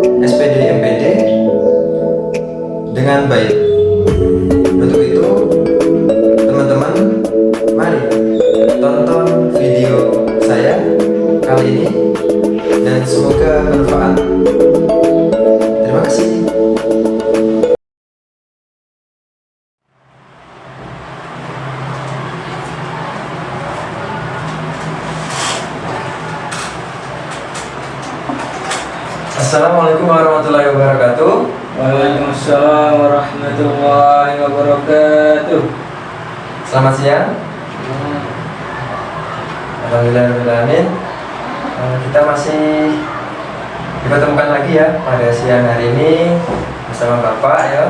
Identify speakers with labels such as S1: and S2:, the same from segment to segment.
S1: SPD MPD dengan baik. Untuk itu, teman-teman, mari tonton video saya kali ini dan semoga bermanfaat. Terima kasih. Assalamualaikum warahmatullahi wabarakatuh.
S2: Waalaikumsalam warahmatullahi wabarakatuh.
S1: Selamat siang. Alhamdulillahirrahmanirrahim. Kita masih dipertemukan lagi ya pada siang hari ini bersama Bapak ya.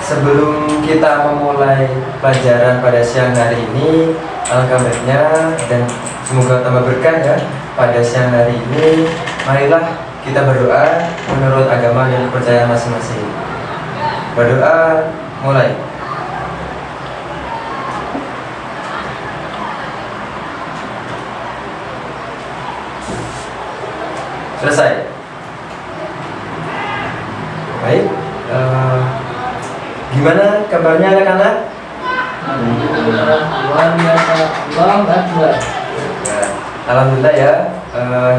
S1: Sebelum kita memulai pelajaran pada siang hari ini, alangkah baiknya dan semoga tambah berkah ya pada siang hari ini. Marilah kita berdoa menurut agama dan kepercayaan masing-masing. Berdoa mulai. Selesai. Baik. Gimana kabarnya anak-anak?
S2: Luar biasa, Allahu Akbar.
S1: Alhamdulillah ya.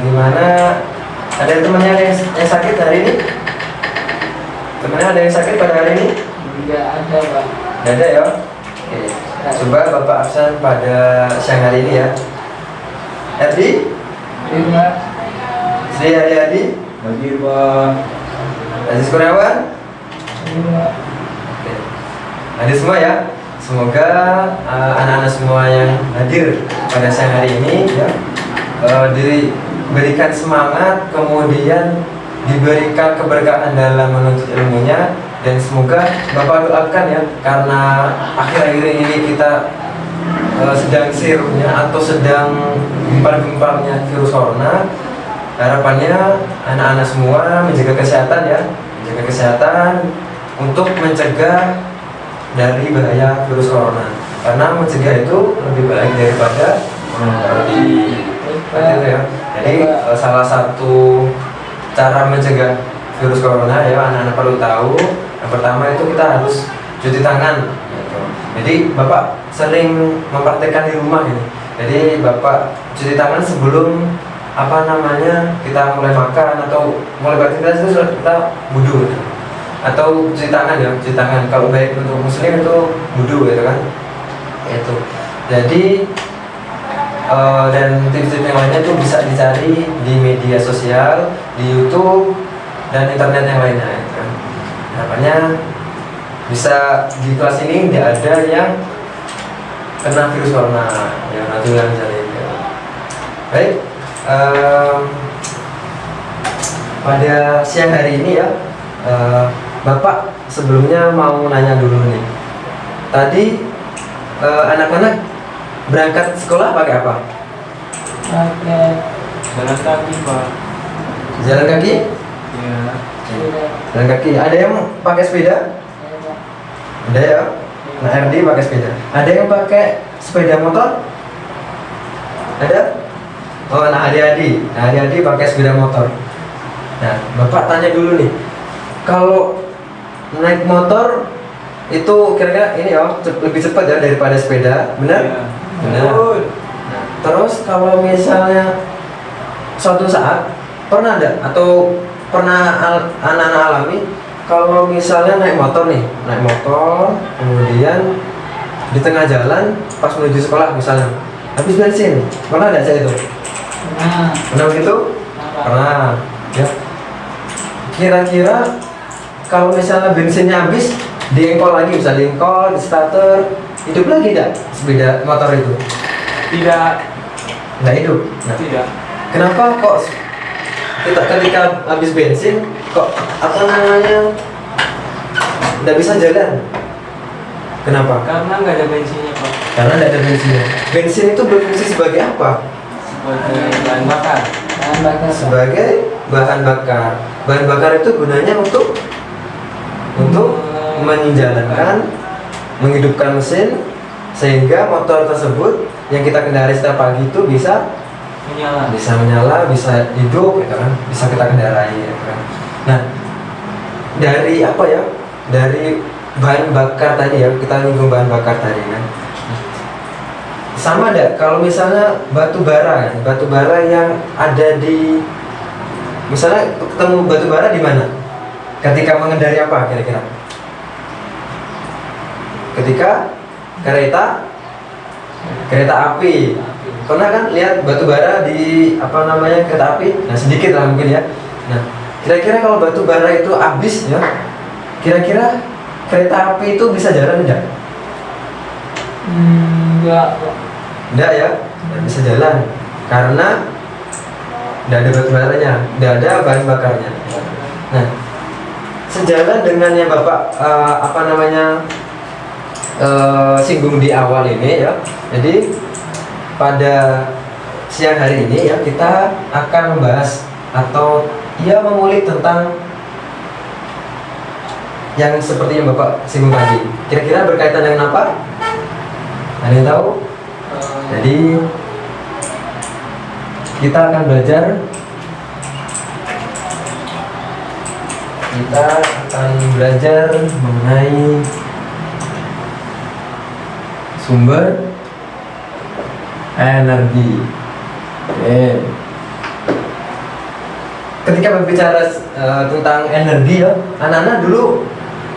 S1: Gimana? Ada temannya yang sakit hari ini? Temannya ada yang sakit pada hari ini?
S2: Tidak ada, Pak.
S1: Tidak ada ya? Oke. Coba Bapak absen pada siang hari ini ya. Erdi?
S2: Terima.
S1: Sri Haryadi?
S2: Hadir, Pak.
S1: Aziz Kurniawan?
S2: Terima.
S1: Oke. Hadir semua ya. Semoga anak-anak semua yang hadir pada siang hari ini ya diberikan semangat, kemudian diberikan keberkahan dalam menuntut ilmunya, dan semoga Bapak doakan ya, karena akhir-akhir ini kita sedang sirupnya atau sedang gempar-gemparnya virus corona. Harapannya anak-anak semua menjaga kesehatan ya, menjaga kesehatan untuk mencegah dari bahaya virus corona, karena mencegah itu lebih baik daripada mengobati. Itu ya. Jadi salah satu cara mencegah virus corona ya anak-anak perlu tahu. Yang pertama itu kita harus cuci tangan gitu. Jadi Bapak sering mempraktekkan di rumah ini. Jadi Bapak cuci tangan sebelum kita mulai makan atau mulai beraktivitas itu kita wudu gitu. Atau cuci tangan ya, cuci tangan. Kalau baik untuk muslim itu wudu gitu kan. Itu. Jadi dan tips-tips yang lainnya itu bisa dicari di media sosial, di YouTube dan internet yang lainnya gitu kan. Harapannya bisa di kelas ini tidak ada yang kena virus corona yang natural misalnya gitu. Baik, pada siang hari ini ya, Bapak sebelumnya mau nanya dulu nih. Tadi anak-anak berangkat sekolah pakai apa?
S2: Pakai jalan kaki, Pak.
S1: Jalan kaki?
S2: Ya.
S1: Jalan kaki. Ada yang pakai sepeda? Ada ya. Nah, RD pakai sepeda. Ada yang pakai sepeda motor? Ada? Oh, nah adik-adik. Nah, adik-adik pakai sepeda motor. Nah, Bapak tanya dulu nih. Kalau naik motor itu kira-kira ini ya lebih cepat ya daripada sepeda, benar?
S2: Ya.
S1: Benar. Nah, terus kalau misalnya suatu saat pernah ada atau pernah anak-anak alami kalau misalnya naik motor kemudian di tengah jalan pas menuju sekolah misalnya habis bensin, pernah ada saya itu? Pernah begitu? Pernah. Ya. Kira-kira kalau misalnya bensinnya habis, diengkol lagi, bisa diengkol, di starter, hidup lagi tidak sepeda motor itu?
S2: Tidak.
S1: Nggak hidup? Nah,
S2: Tidak.
S1: kenapa kok kita ketika habis bensin kok nggak bisa jalan? Kenapa?
S2: Karena nggak ada bensinnya, Pak.
S1: Karena nggak ada bensinnya. Bensin itu berfungsi sebagai apa?
S2: Sebagai bahan bakar.
S1: Sebagai bahan bakar. Bahan bakar itu gunanya untuk menjalankan, menghidupkan mesin sehingga motor tersebut yang kita kendarai setiap pagi itu bisa
S2: Menyala.
S1: bisa menyala, bisa hidup, gitu kan, bisa kita kendarai, gitu kan. Nah, dari apa ya? Dari bahan bakar tadi ya, kita nyinggung bahan bakar tadi kan. Sama ada kalau misalnya batu bara, kan? Batu bara yang ada di, misalnya ketemu batu bara di mana? Ketika mengendari apa kira-kira? Ketika kereta api. Pernah kan lihat batu bara di apa namanya kereta api? Nah sedikit lah mungkin ya. Nah kira-kira kalau batu bara itu habis ya, kira-kira kereta api itu bisa jalan enggak?
S2: Enggak.
S1: Enggak ya, nggak bisa jalan karena enggak ada batu baranya, enggak ada bahan bakarnya. Nah sejalan dengan yang Bapak apa namanya singgung di awal ini ya. Jadi pada siang hari ini ya kita akan membahas atau ya mengulik tentang yang seperti yang Bapak singgung tadi. Kira-kira berkaitan dengan apa? Ada yang tahu? Jadi kita akan belajar mengenai sumber energi. Oke. Ketika berbicara tentang energi ya, anak-anak dulu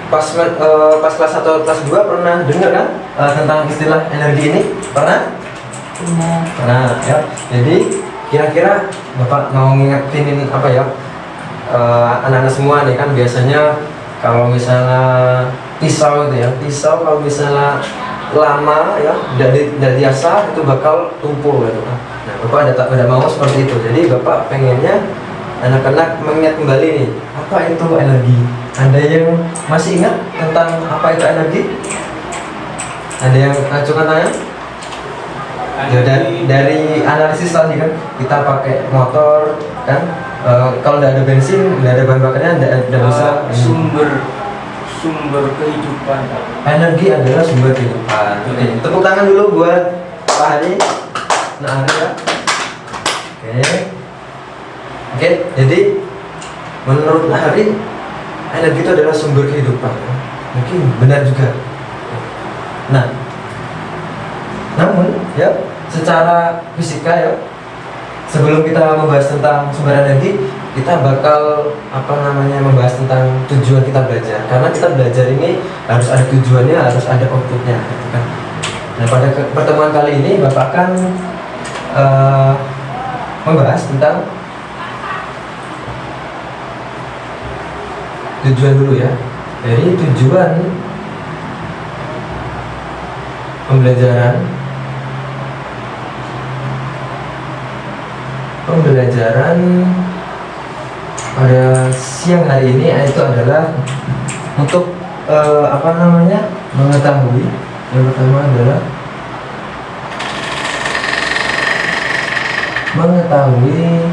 S1: pas kelas 1 atau kelas 2 pernah dengar kan tentang istilah energi ini? Pernah? Pernah ya. Jadi kira-kira Bapak mau ngingetin apa ya? Anak-anak semua nih kan biasanya kalau misalnya pisau itu ya, pisau kalau misalnya lama ya tidak diasah itu bakal tumpul gitu kan. Nah Bapak ada mau seperti itu. Jadi Bapak pengennya anak-anak mengingat kembali nih apa itu energi. Ada yang masih ingat tentang apa itu energi? Ada yang acungkan tangan? Ya, dari analisis tadi kan kita pakai motor kan, kalau tidak ada bensin, tidak ada bahan bakarnya, tidak bisa.
S2: Sumber kehidupan.
S1: Energi adalah sumber kehidupan. Oke, tepuk tangan dulu buat Pak Hari. Nah, Hari ya. Oke, jadi menurut Hari energi itu adalah sumber kehidupan. Mungkin benar juga. Nah, namun ya secara fisika ya, sebelum kita membahas tentang sumber energi, kita bakal apa namanya membahas tentang tujuan kita belajar. Karena kita belajar ini harus ada tujuannya, harus ada outputnya, gitu kan. Nah pada pertemuan kali ini Bapak akan membahas tentang tujuan dulu ya. Jadi tujuan pembelajaran pada siang hari ini itu adalah untuk apa namanya mengetahui, yang pertama adalah mengetahui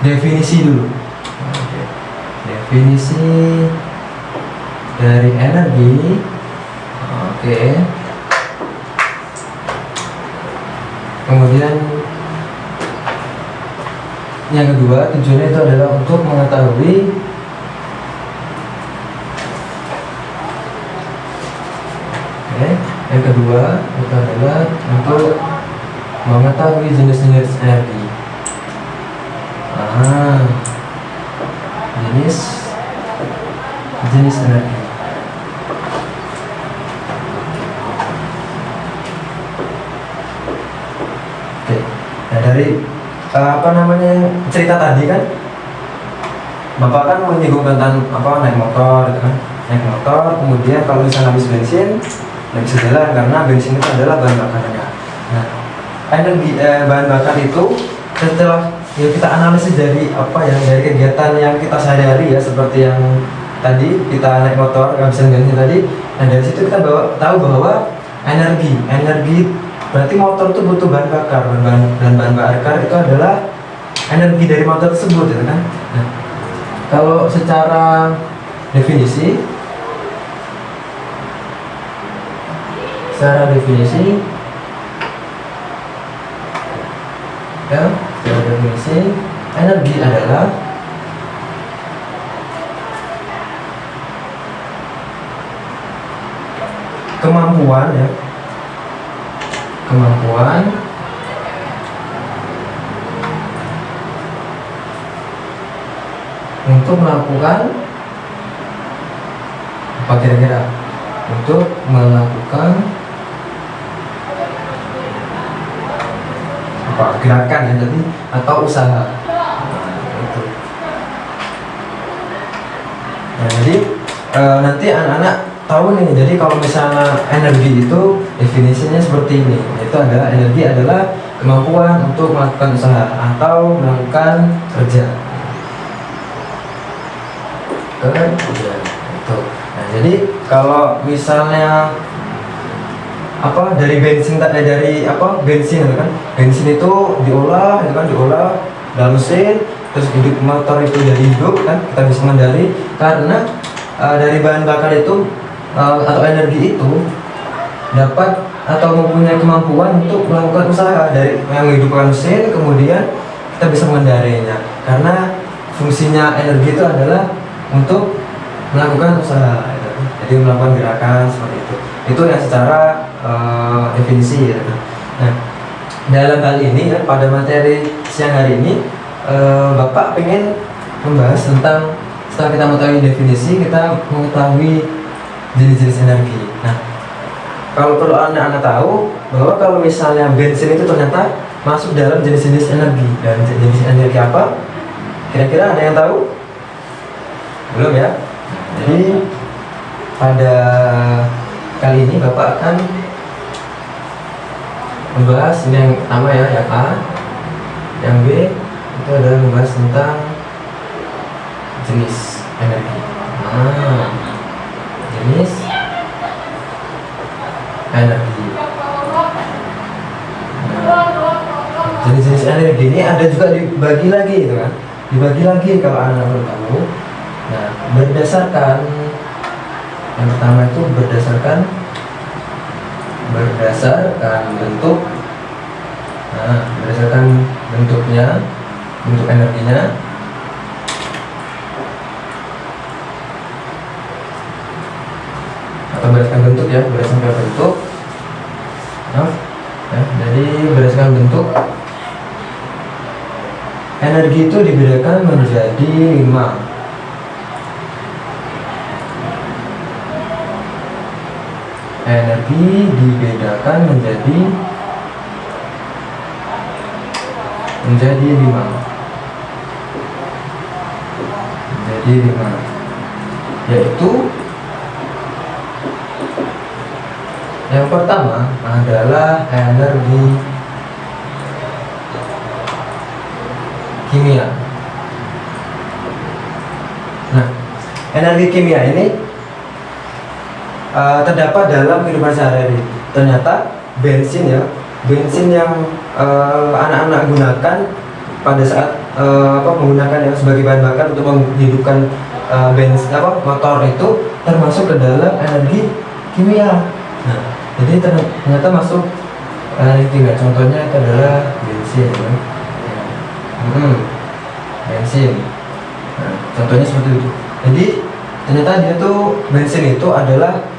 S1: definisi dulu. Oke. Definisi dari energi. Oke. Kemudian yang kedua tujuannya itu adalah untuk mengetahui yang kedua itu adalah untuk mengetahui jenis-jenis energi. Jenis energi. Oke. Nah dari apa namanya cerita tadi kan Bapak kan menyinggung tentang apa naik motor gitu kan. Naik motor kemudian kalau misalnya habis bensin nggak bisa jalan karena bensin itu adalah bahan bakarnya. Nah energi bahan bakar itu setelah ya kita analisis dari apa ya, dari kegiatan yang kita sehari-hari ya, seperti yang tadi kita naik motor ngabisin bensin tadi. Nah dari situ kita tahu bahwa energi berarti motor itu butuh bahan bakar, dan bahan bakar itu adalah energi dari motor tersebut gitu kan. Nah kalau secara definisi ya, secara definisi energi adalah kemampuan ya, kemampuan untuk melakukan apa kira-kira? Untuk melakukan apa gerakan ya tadi atau usaha. Itu. Nah, jadi nanti anak-anak tahu nih. Jadi kalau misalnya energi itu definisinya seperti ini. Itu adalah energi adalah kemampuan untuk melakukan usaha atau melakukan kerja. Kerja. Itu. Nah, jadi kalau misalnya apa dari bensin dari apa bensin itu kan, bensin itu diolah itu kan, diolah dalam mesin, terus hidup motor itu jadi hidup kan, kita bisa mengendali karena dari bahan bakar itu atau energi itu dapat atau mempunyai kemampuan untuk melakukan usaha dari yang menghidupkan mesin, kemudian kita bisa mengendalinya karena fungsinya energi itu adalah untuk melakukan usaha, jadi melakukan gerakan seperti itu yang secara definisi ya. Nah, dalam hal ini ya, pada materi siang hari ini Bapak pengen membahas tentang, setelah kita mengetahui definisi, kita mengetahui jenis-jenis energi. Nah, kalau perlu anak-anak tahu bahwa kalau misalnya bensin itu ternyata masuk dalam jenis-jenis energi, dan jenis energi apa? Kira-kira ada yang tahu? Belum ya? Jadi pada kali ini Bapak akan membahas ini yang pertama ya, yang A, yang B itu adalah membahas tentang jenis energi. Nah, jenis energi. Nah, jenis-jenis energi ini ada juga dibagi lagi itu kan, dibagi lagi kalau anak perlu tahu. Nah, berdasarkan yang pertama itu berdasarkan bentuk. Nah, berdasarkan bentuknya, bentuk energinya. Atau berdasarkan bentuk ya, berdasarkan bentuk. Nah, ya, jadi berdasarkan bentuk energi itu dibedakan menjadi 5. Energi dibedakan menjadi 5. Menjadi 5. Yaitu yang pertama adalah energi kimia. Nah, energi kimia ini terdapat dalam kehidupan sehari-hari. Ternyata bensin ya, bensin yang anak-anak gunakan pada saat menggunakan yang sebagai bahan bakar untuk menghidupkan bensin motor itu termasuk ke dalam energi kimia. Nah, jadi ternyata masuk energi kimia. Contohnya itu adalah bensin ya. Bensin. Nah, contohnya seperti itu. Jadi ternyata dia tuh bensin itu adalah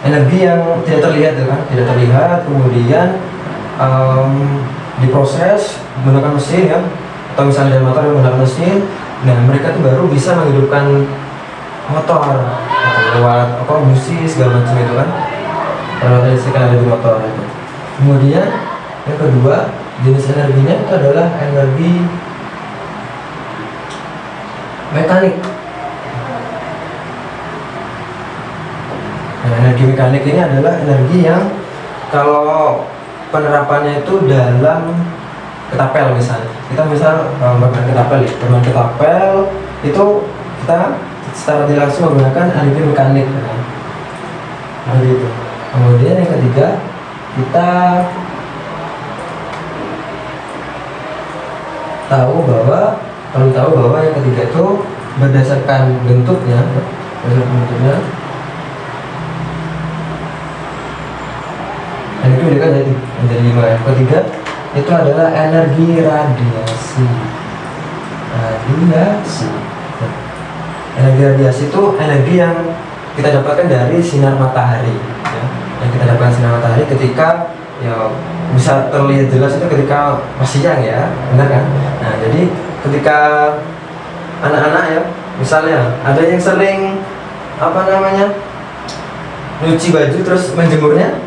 S1: energi yang tidak terlihat ya kan, tidak terlihat, kemudian diproses menggunakan mesin ya, atau misalnya dari motor yang menggunakan mesin. Nah, mereka tuh baru bisa menghidupkan motor atau lewat busi segala macam itu kan, peralatan listrik yang ada di motor itu. Kemudian yang kedua jenis energinya itu adalah energi mekanik. Nah, energi mekanik ini adalah energi yang kalau penerapannya itu dalam ketapel misalnya. Kita bermain ketapel ya, bermain ketapel itu kita secara tidak langsung menggunakan energi mekanik. Nah, gitu. Kemudian yang ketiga kita tahu bahwa yang ketiga itu berdasarkan bentuknya. Dan itu menjadi 5. Yang ketiga itu adalah energi radiasi. Radiasi. Energi radiasi itu energi yang kita dapatkan dari sinar matahari, ya. Yang kita dapatkan sinar matahari ketika ya bisa terlihat jelas itu ketika masih siang ya, benar kan? Nah jadi ketika anak-anak ya, misalnya ada yang sering apa namanya nyuci baju terus menjemurnya,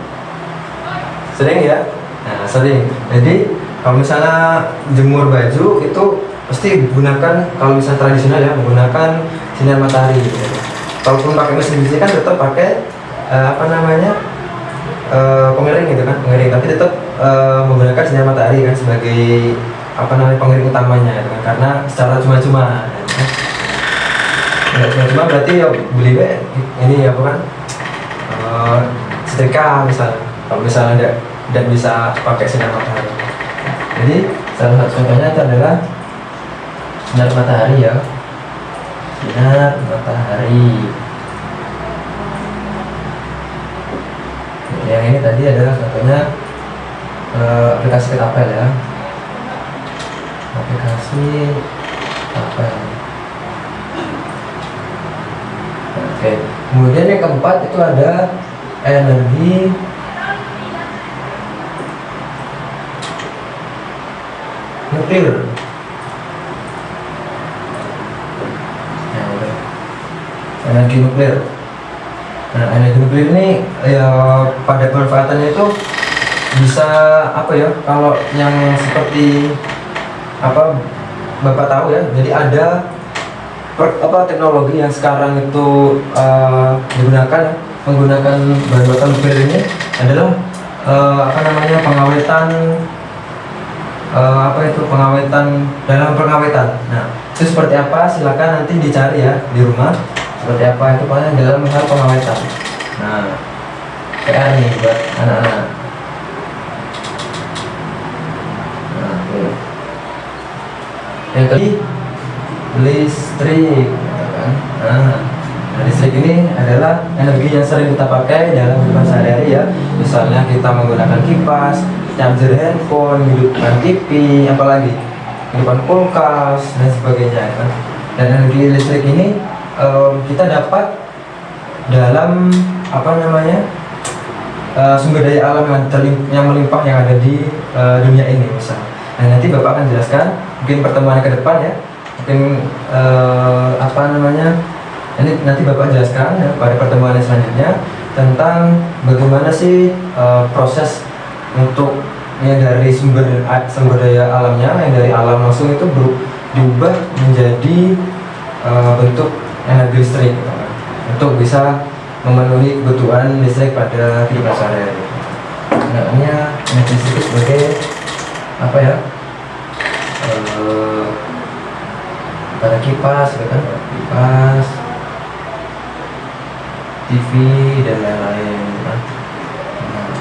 S1: sering ya. Nah sering. Jadi kalau misalnya jemur baju itu pasti gunakan, kalau misalnya tradisional ya, menggunakan sinar matahari gitu. Kalaupun pakai mesin cuci kan tetap pakai apa namanya pengering gitu kan, pengering, tapi tetap menggunakan sinar matahari kan sebagai apa namanya pengering utamanya gitu kan, karena secara cuma-cuma gitu kan. Nggak cuma-cuma berarti ya beli ini apa kan setrika misalnya, kalau misalnya tidak bisa pakai sinar matahari. Jadi salah satu contohnya itu adalah sinar matahari ya, sinar matahari. Yang ini tadi adalah contohnya aplikasi ketapel ya, aplikasi ketapel. Oke, kemudian yang keempat itu ada energi nuklir. Energi nuklir. Nah, energi nuklir ini ya pada pemanfaatannya itu bisa apa ya? Kalau yang seperti apa Bapak tahu ya. Jadi ada teknologi yang sekarang itu digunakan menggunakan bahan bakar nuklir ini adalah apa namanya pengawetan pengawetan dalam pengawetan. Nah, itu seperti apa? Silakan nanti dicari ya di rumah. Seperti apa itu paling dalam hal pengawetan. Nah, PR nih buat anak-anak. Nah, yang kedua listrik, kan? Nah, listrik ini adalah energi yang sering kita pakai dalam kehidupan sehari-hari ya. Misalnya kita menggunakan kipas, charger handphone, hidupkan TV, apalagi hidupkan kulkas dan sebagainya kan. Dan energi listrik ini kita dapat dalam apa namanya sumber daya alam yang melimpah yang ada di dunia ini misalnya. Nah, nanti Bapak akan jelaskan mungkin pertemuan ke depan ya, mungkin apa namanya nanti Bapak jelaskan ya, pada pertemuan selanjutnya tentang bagaimana sih proses untuk yang dari sumber daya alamnya, yang dari alam langsung itu diubah menjadi bentuk energi listrik untuk bisa memenuhi kebutuhan listrik pada kehidupan sehari-hari. Namanya energi listrik sebagai apa ya? Pada kipas, kan? Kipas, TV dan lain-lain.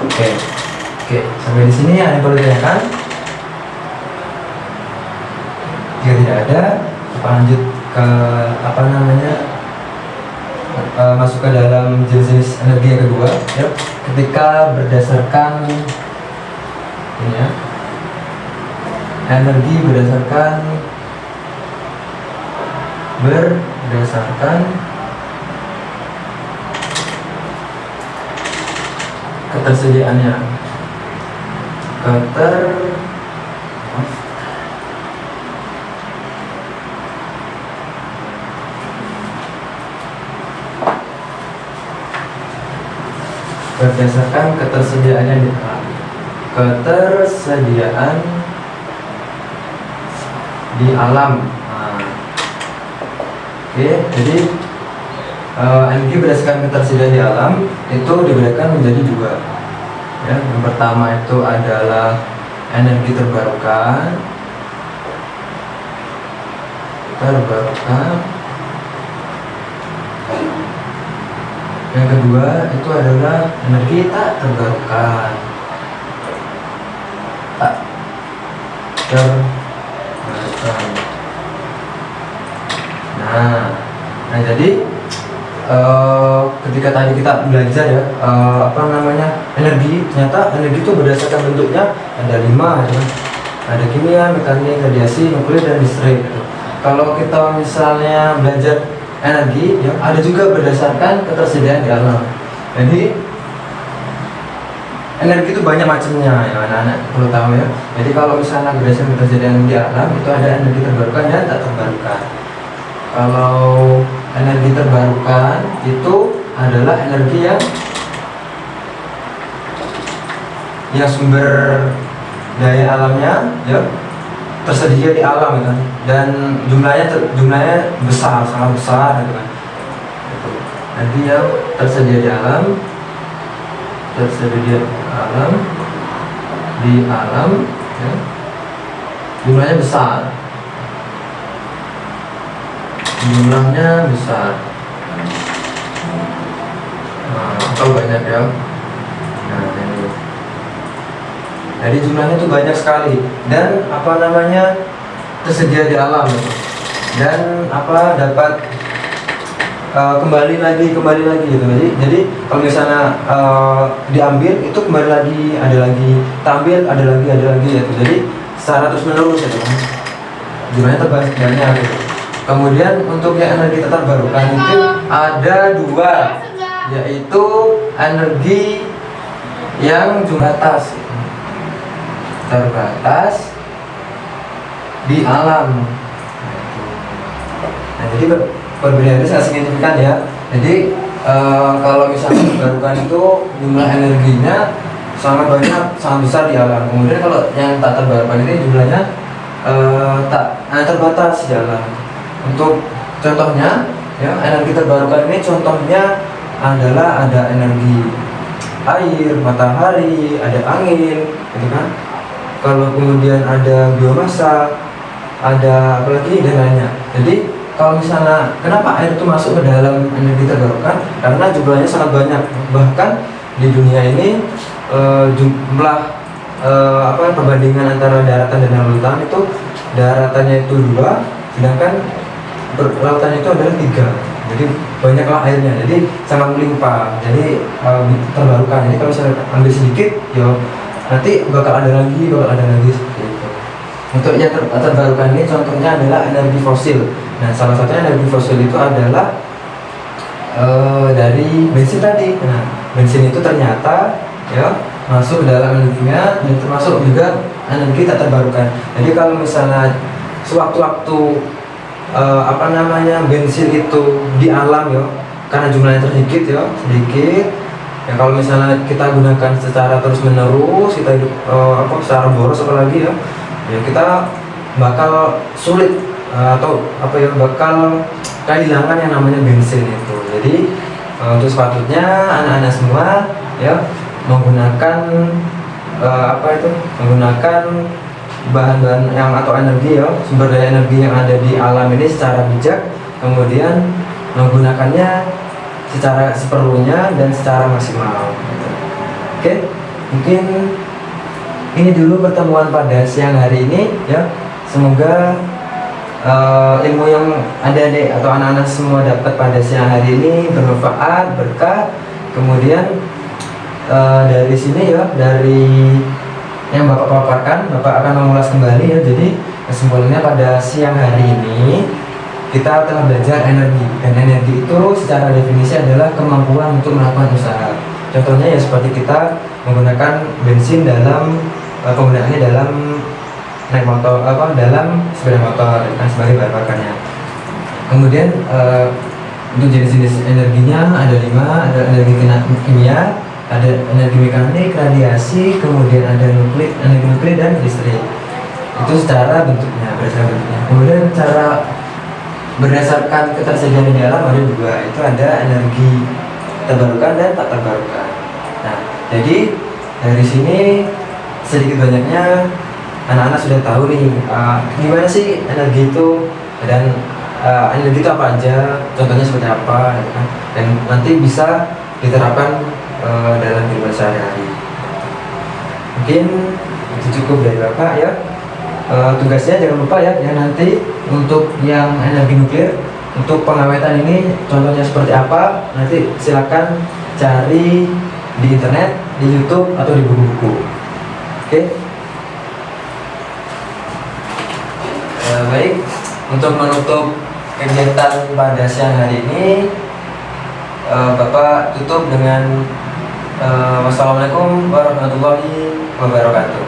S1: Oke, sampai di sini ada yang perlu ditanyakan? Jika tidak ada, kita lanjut ke apa namanya masuk ke dalam jenis-jenis energi yang kedua ya, ketika berdasarkan ini ya, energi berdasarkan ketersediaannya, berdasarkan ketersediaannya di alam. Ketersediaan di alam. Oke, jadi energi berdasarkan ketersediaan di alam itu dibedakan menjadi dua. Ya, yang pertama itu adalah energi terbarukan. Yang kedua itu adalah energi tak terbarukan. Nah jadi ketika tadi kita belajar ya apa namanya energi, ternyata energi itu berdasarkan bentuknya ada 5 ya kan? Ada kimia, mekanik, radiasi, nuklir, dan listrik gitu. Kalau kita misalnya belajar energi ya, ada juga berdasarkan ketersediaan di alam. Jadi energi itu banyak macamnya ya anak-anak perlu tahu ya. Jadi kalau misalnya berdasarkan ketersediaan di alam itu ada energi terbarukan dan tak terbarukan. Kalau energi terbarukan itu adalah energi yang sumber daya alamnya ya tersedia di alam gitu kan, dan jumlahnya besar, sangat besar gitu kan. Energi yang tersedia di alam ya, jumlahnya besar atau banyak ya. Nah, ini. Jadi jumlahnya itu banyak sekali dan tersedia di alam gitu. Dan dapat kembali lagi gitu. Jadi kalau misalnya diambil itu kembali lagi, ada lagi, tampil ada lagi gitu. Jadi secara terus menerus gitu kan. Jumlahnya banyak gitu. Kemudian untuk yang energi terbarukan itu ada 2, yaitu energi yang jumlah terbatas di alam. Nah, jadi perbedaannya sangat signifikan ya. Jadi kalau misalnya terbarukan itu jumlah energinya sangat banyak, sangat besar di alam. Kemudian kalau yang tak terbarukan ini jumlahnya terbatas di alam. Untuk contohnya ya, energi terbarukan ini contohnya adalah ada energi air, matahari, ada angin, gitu kan. Kalau kemudian ada biomasa, ada apalagi dan lainnya. Jadi kalau misalnya kenapa air itu masuk ke dalam energi terbarukan? Karena jumlahnya sangat banyak. Bahkan di dunia ini jumlah perbandingan antara daratan dan lautan itu daratannya itu 2, sedangkan lautannya itu adalah 3. Jadi banyaklah airnya. Jadi sangat melimpah. Jadi terbarukan. Jadi kalau misalnya ambil sedikit, ya nanti bakal ada lagi seperti itu. Untuk yang terbarukan ini contohnya adalah energi fosil. Nah, salah satunya energi fosil itu adalah dari bensin tadi. Nah, bensin itu ternyata ya masuk ke dalam energinya dan termasuk juga energi tak terbarukan. Jadi kalau misalnya sewaktu-waktu bensin itu di alam ya, karena jumlahnya sedikit ya kalau misalnya kita gunakan secara terus menerus, kita secara boros apalagi ya kita bakal sulit bakal kehilangan yang namanya bensin itu. Jadi untuk sepatutnya anak-anak semua ya menggunakan bahan-bahan yang atau energi ya, sumber daya energi yang ada di alam ini secara bijak, kemudian menggunakannya secara seperlunya dan secara maksimal. Oke, mungkin ini dulu pertemuan pada siang hari ini ya. Semoga ilmu yang adik-adik atau anak-anak semua dapat pada siang hari ini bermanfaat, berkah. Kemudian dari sini ya, dari yang Bapak paparkan, Bapak akan mengulas kembali ya. Jadi kesimpulannya pada siang hari ini kita telah belajar energi, dan energi itu secara definisi adalah kemampuan untuk melakukan usaha. Contohnya ya seperti kita menggunakan bensin dalam penggunaannya dalam naik motor, dalam sepeda motor dan sebagai bahan bakarnya. Kemudian untuk jenis-jenis energinya ada 5, ada energi kimia, ada energi mekanik, radiasi, kemudian ada energi nuklir dan listrik. Itu secara bentuknya, berdasarkan bentuknya. Kemudian cara berdasarkan ketersediaan di alam ada 2, itu ada energi terbarukan dan tak terbarukan. Nah, jadi dari sini sedikit banyaknya anak-anak sudah tahu nih gimana sih energi itu, dan energi itu apa aja, contohnya seperti apa, gitu kan? Dan nanti bisa diterapkan dalam kehidupan sehari-hari. Mungkin itu cukup dari Bapak ya. Tugasnya jangan lupa ya, nanti untuk yang energi nuklir, untuk pengawetan ini contohnya seperti apa, nanti silakan cari di internet di YouTube atau di buku-buku. Oke? Baik, untuk menutup kegiatan pada siang hari ini, Bapak tutup dengan wassalamualaikum warahmatullahi wabarakatuh.